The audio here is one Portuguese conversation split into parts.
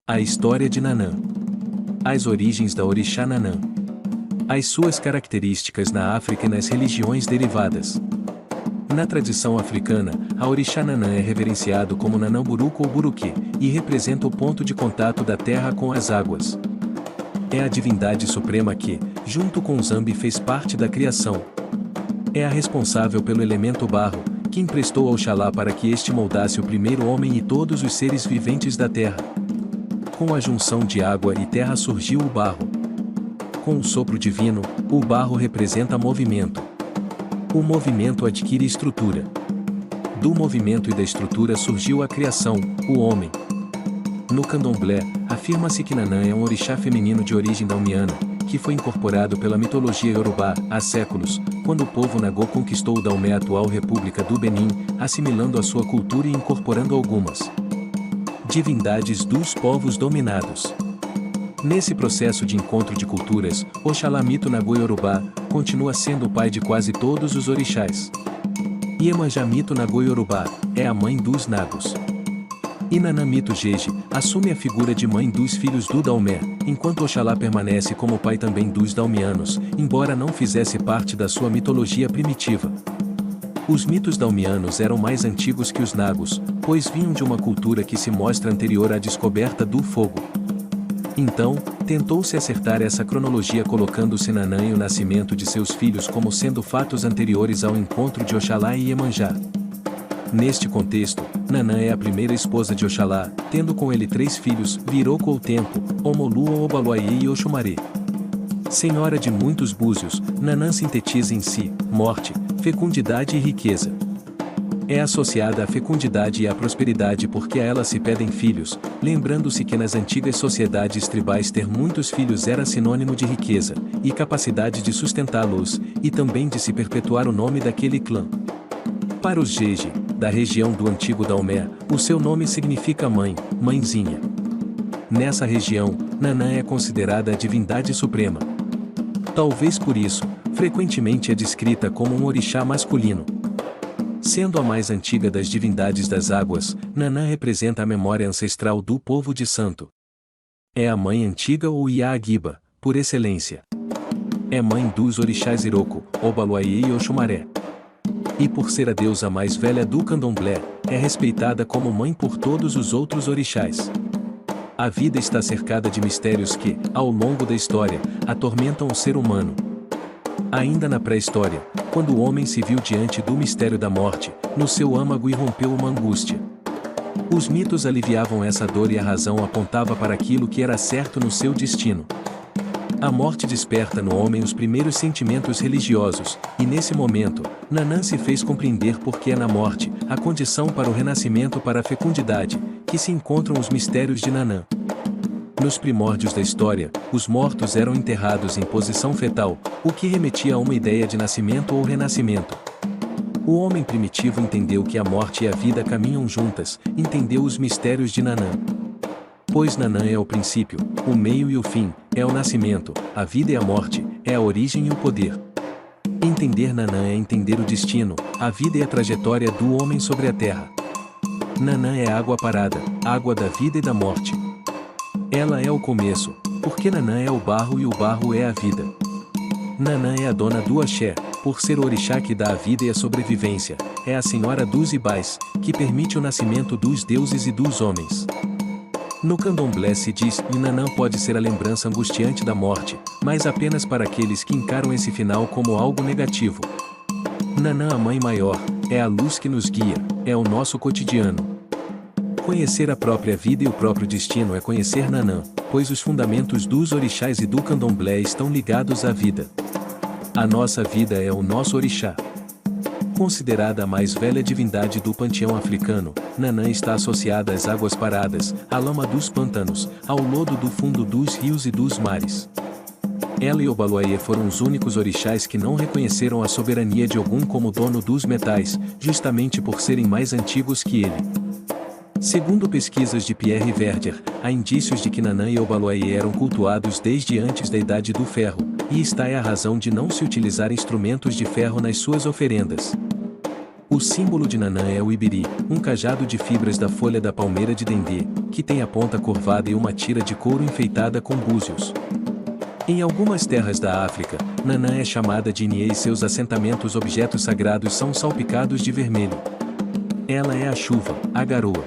A história de Nanã. As origens da orixá Nanã. As suas características na África e nas religiões derivadas. Na tradição africana, a orixá Nanã é reverenciado como Nanã-Buruku ou Buruki, e representa o ponto de contato da terra com as águas. É a divindade suprema que, junto com Zambi, fez parte da criação. É a responsável pelo elemento barro, que emprestou a Oxalá para que este moldasse o primeiro homem e todos os seres viventes da terra. Com a junção de água e terra surgiu o barro. Com o sopro divino, o barro representa movimento. O movimento adquire estrutura. Do movimento e da estrutura surgiu a criação, o homem. No candomblé, afirma-se que Nanã é um orixá feminino de origem dalmiana, que foi incorporado pela mitologia iorubá há séculos, quando o povo Nagô conquistou o Dalmé, a atual República do Benin, assimilando a sua cultura e incorporando algumas divindades dos povos dominados. Nesse processo de encontro de culturas, Oxalá mito Nagô Iorubá continua sendo o pai de quase todos os orixás. Iemanjá mito Nagô Iorubá é a mãe dos nagos. E Nanã mito Jeje assume a figura de mãe dos filhos do Dalmé, enquanto Oxalá permanece como pai também dos dalmianos, embora não fizesse parte da sua mitologia primitiva. Os mitos dalmianos eram mais antigos que os nagos, pois vinham de uma cultura que se mostra anterior à descoberta do fogo. Então, tentou-se acertar essa cronologia colocando-se Nanã e o nascimento de seus filhos como sendo fatos anteriores ao encontro de Oxalá e Iemanjá. Neste contexto, Nanã é a primeira esposa de Oxalá, tendo com ele 3 filhos, Viroko ou Tempo, Omolu, Obaluayê e Oxumaré. Senhora de muitos búzios, Nanã sintetiza em si, morte, fecundidade e riqueza. É associada à fecundidade e à prosperidade porque a ela se pedem filhos, lembrando-se que nas antigas sociedades tribais ter muitos filhos era sinônimo de riqueza, e capacidade de sustentá-los, e também de se perpetuar o nome daquele clã. Para os Jeje, da região do antigo Dalmé, o seu nome significa mãe, mãezinha. Nessa região, Nanã é considerada a divindade suprema. Talvez por isso, frequentemente é descrita como um orixá masculino. Sendo a mais antiga das divindades das águas, Nanã representa a memória ancestral do povo de Santo. É a mãe antiga ou Iá-Aguiba, por excelência. É mãe dos orixás Iroko, Obaluayê e Oxumaré. E por ser a deusa mais velha do candomblé, é respeitada como mãe por todos os outros orixás. A vida está cercada de mistérios que, ao longo da história, atormentam o ser humano. Ainda na pré-história, quando o homem se viu diante do mistério da morte, no seu âmago irrompeu uma angústia. Os mitos aliviavam essa dor e a razão apontava para aquilo que era certo no seu destino. A morte desperta no homem os primeiros sentimentos religiosos, e nesse momento, Nanã se fez compreender porque é na morte, a condição para o renascimento para a fecundidade, que se encontram os mistérios de Nanã. Nos primórdios da história, os mortos eram enterrados em posição fetal, o que remetia a uma ideia de nascimento ou renascimento. O homem primitivo entendeu que a morte e a vida caminham juntas, entendeu os mistérios de Nanã. Pois Nanã é o princípio, o meio e o fim, é o nascimento, a vida e a morte, é a origem e o poder. Entender Nanã é entender o destino, a vida e a trajetória do homem sobre a terra. Nanã é água parada, água da vida e da morte. Ela é o começo, porque Nanã é o barro e o barro é a vida. Nanã é a dona do axé, por ser o orixá que dá a vida e a sobrevivência, é a senhora dos ibais, que permite o nascimento dos deuses e dos homens. No candomblé se diz que Nanã pode ser a lembrança angustiante da morte, mas apenas para aqueles que encaram esse final como algo negativo. Nanã, a mãe maior, é a luz que nos guia, é o nosso cotidiano. Conhecer a própria vida e o próprio destino é conhecer Nanã, pois os fundamentos dos orixás e do candomblé estão ligados à vida. A nossa vida é o nosso orixá. Considerada a mais velha divindade do panteão africano, Nanã está associada às águas paradas, à lama dos pantanos, ao lodo do fundo dos rios e dos mares. Ela e Obaluayê foram os únicos orixás que não reconheceram a soberania de Ogum como dono dos metais, justamente por serem mais antigos que ele. Segundo pesquisas de Pierre Verdier, há indícios de que Nanã e Obaluayê eram cultuados desde antes da Idade do Ferro, e esta é a razão de não se utilizar instrumentos de ferro nas suas oferendas. O O símbolo de Nanã é o ibiri, um cajado de fibras da folha da palmeira de dendê, que tem a ponta curvada e uma tira de couro enfeitada com búzios. Em algumas terras da África, Nanã é chamada de Inie e seus assentamentos objetos sagrados são salpicados de vermelho. Ela é a chuva, a garoa.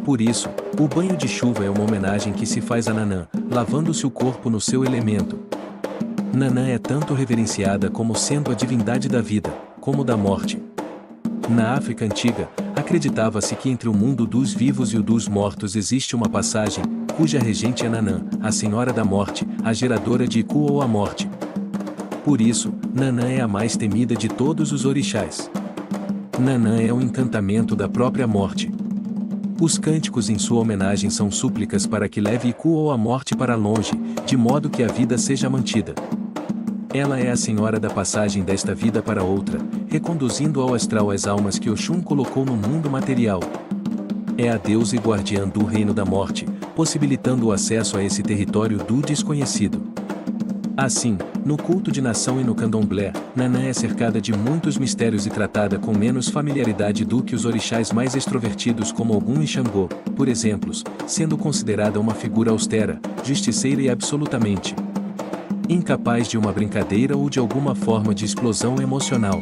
Por isso, o banho de chuva é uma homenagem que se faz a Nanã, lavando-se o corpo no seu elemento. Nanã é tanto reverenciada como sendo a divindade da vida, como da morte. Na África antiga, acreditava-se que entre o mundo dos vivos e o dos mortos existe uma passagem, cuja regente é Nanã, a Senhora da Morte, a geradora de Iku ou a morte. Por isso, Nanã é a mais temida de todos os orixás. Nanã é o encantamento da própria morte. Os cânticos em sua homenagem são súplicas para que leve Iku ou a morte para longe, de modo que a vida seja mantida. Ela é a senhora da passagem desta vida para outra, reconduzindo ao astral as almas que Oxum colocou no mundo material. É a deusa e guardiã do reino da morte, possibilitando o acesso a esse território do desconhecido. Assim, no culto de nação e no candomblé, Nanã é cercada de muitos mistérios e tratada com menos familiaridade do que os orixás mais extrovertidos como Ogum e Xangô, por exemplo, sendo considerada uma figura austera, justiceira e absolutamente incapaz de uma brincadeira ou de alguma forma de explosão emocional.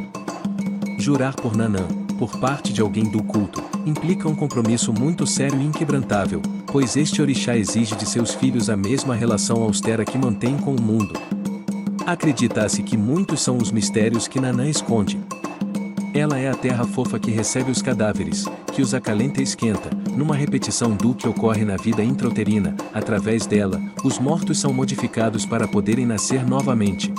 Jurar por Nanã, por parte de alguém do culto, implica um compromisso muito sério e inquebrantável, pois este orixá exige de seus filhos a mesma relação austera que mantém com o mundo. Acredita-se que muitos são os mistérios que Nanã esconde. Ela é a terra fofa que recebe os cadáveres, que os acalenta e esquenta, numa repetição do que ocorre na vida intrauterina. Através dela, os mortos são modificados para poderem nascer novamente.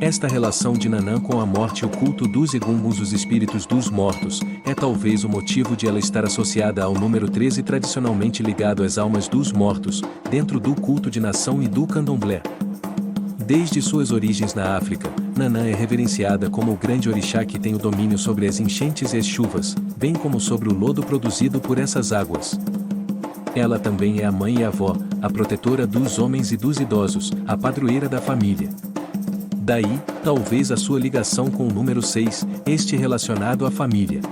Esta relação de Nanã com a morte e o culto dos egunguns, os espíritos dos mortos, é talvez o motivo de ela estar associada ao número 13 tradicionalmente ligado às almas dos mortos, dentro do culto de nação e do candomblé. Desde suas origens na África, Nanã é reverenciada como o grande orixá que tem o domínio sobre as enchentes e as chuvas, bem como sobre o lodo produzido por essas águas. Ela também é a mãe e a avó, a protetora dos homens e dos idosos, a padroeira da família. Daí, talvez a sua ligação com o número 6, este relacionado à família.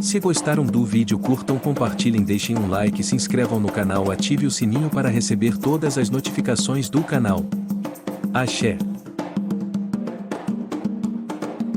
Se gostaram do vídeo, curtam, compartilhem, deixem um like, se inscrevam no canal, ative o sininho para receber todas as notificações do canal. Axé.